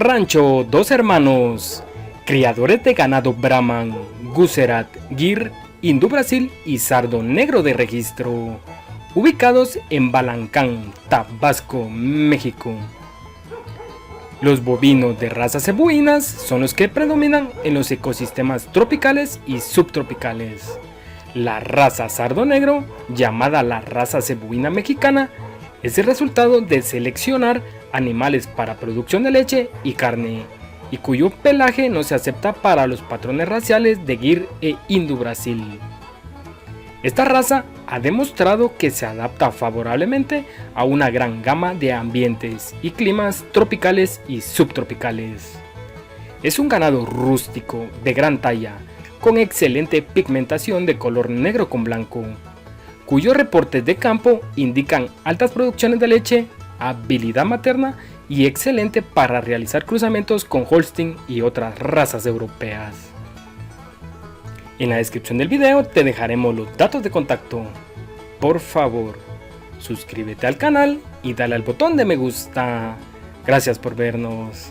Rancho Dos Hermanos, criadores de ganado Brahman, Guzerat, Gir, Hindú Brasil y Sardo Negro de registro, ubicados en Balancán, Tabasco, México. Los bovinos de razas cebuinas son los que predominan en los ecosistemas tropicales y subtropicales. La raza Sardo Negro, llamada la raza cebuina mexicana, es el resultado de seleccionar animales para producción de leche y carne, y cuyo pelaje no se acepta para los patrones raciales de Gir e Hindú Brasil. Esta raza ha demostrado que se adapta favorablemente a una gran gama de ambientes y climas tropicales y subtropicales. Es un ganado rústico de gran talla, con excelente pigmentación de color negro con blanco, cuyos reportes de campo indican altas producciones de leche, habilidad materna y excelente para realizar cruzamientos con Holstein y otras razas europeas. En la descripción del video te dejaremos los datos de contacto. Por favor, suscríbete al canal y dale al botón de me gusta. Gracias por vernos.